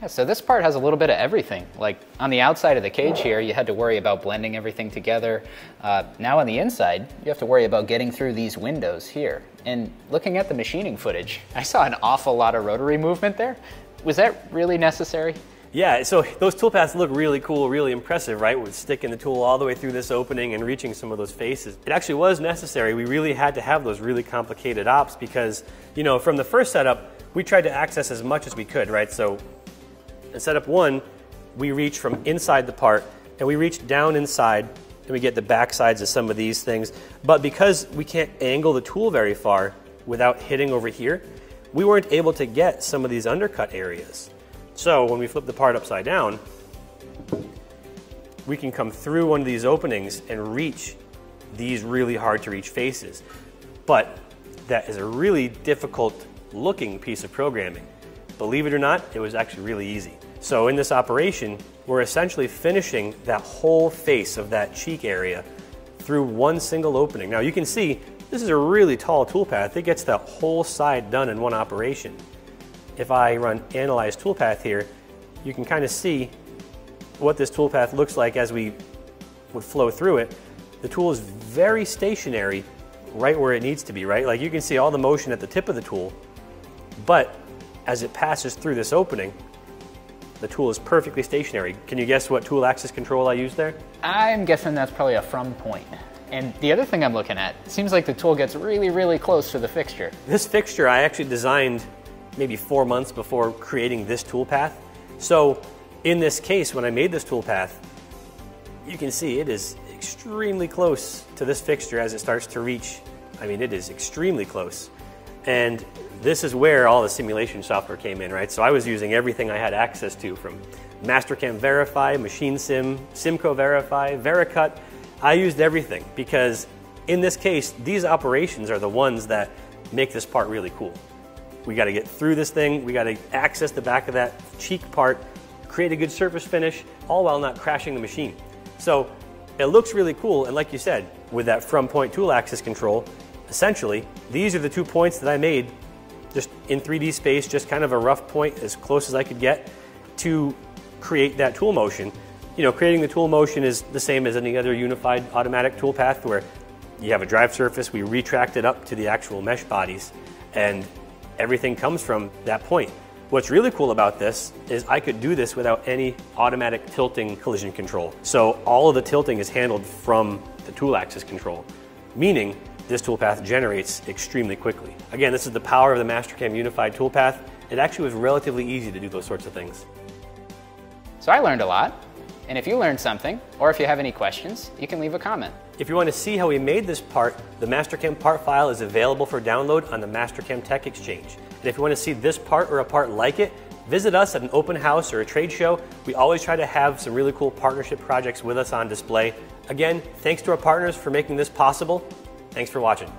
Yeah, so this part has a little bit of everything. Like on the outside of the cage here, you had to worry about blending everything together. Now on the inside, you have to worry about getting through these windows here. And looking at the machining footage, I saw an awful lot of rotary movement there. Was that really necessary? Yeah, so those toolpaths look really cool, really impressive, right? With sticking the tool all the way through this opening and reaching some of those faces. It actually was necessary. We really had to have those really complicated ops because, you know, from the first setup, we tried to access as much as we could, right? So in setup 1, we reach from inside the part and we reach down inside and we get the back sides of some of these things. But because we can't angle the tool very far without hitting over here, we weren't able to get some of these undercut areas. So when we flip the part upside down, we can come through one of these openings and reach these really hard to reach faces. But that is a really difficult looking piece of programming. Believe it or not, it was actually really easy. So in this operation, we're essentially finishing that whole face of that cheek area through one single opening. Now you can see this is a really tall toolpath. It gets that whole side done in one operation. If I run Analyze Toolpath here, you can kind of see what this toolpath looks like as we would flow through it. The tool is very stationary right where it needs to be, right? Like you can see all the motion at the tip of the tool, but as it passes through this opening, the tool is perfectly stationary. Can you guess what tool axis control I used there? I'm guessing that's probably a from point. And the other thing I'm looking at, it seems like the tool gets really, really close to the fixture. This fixture I actually designed maybe 4 months before creating this toolpath. So in this case, when I made this toolpath, you can see it is extremely close to this fixture as it starts to reach. I mean, it is extremely close. And this is where all the simulation software came in, right? So I was using everything I had access to, from Mastercam Verify, Machine Sim, Simco Verify, Vericut. I used everything because in this case, these operations are the ones that make this part really cool. We got to get through this thing, we got to access the back of that cheek part, create a good surface finish, all while not crashing the machine. So it looks really cool, and like you said, with that from point tool axis control, essentially, these are the 2 points that I made just in 3D space, just kind of a rough point as close as I could get to create that tool motion. You know, creating the tool motion is the same as any other unified automatic toolpath where you have a drive surface, we retract it up to the actual mesh bodies, and everything comes from that point. What's really cool about this is I could do this without any automatic tilting collision control. So all of the tilting is handled from the tool axis control, meaning this toolpath generates extremely quickly. Again, this is the power of the Mastercam Unified Toolpath. It actually was relatively easy to do those sorts of things. So I learned a lot. And if you learned something, or if you have any questions, you can leave a comment. If you want to see how we made this part, the Mastercam part file is available for download on the Mastercam Tech Exchange. And if you want to see this part or a part like it, visit us at an open house or a trade show. We always try to have some really cool partnership projects with us on display. Again, thanks to our partners for making this possible. Thanks for watching.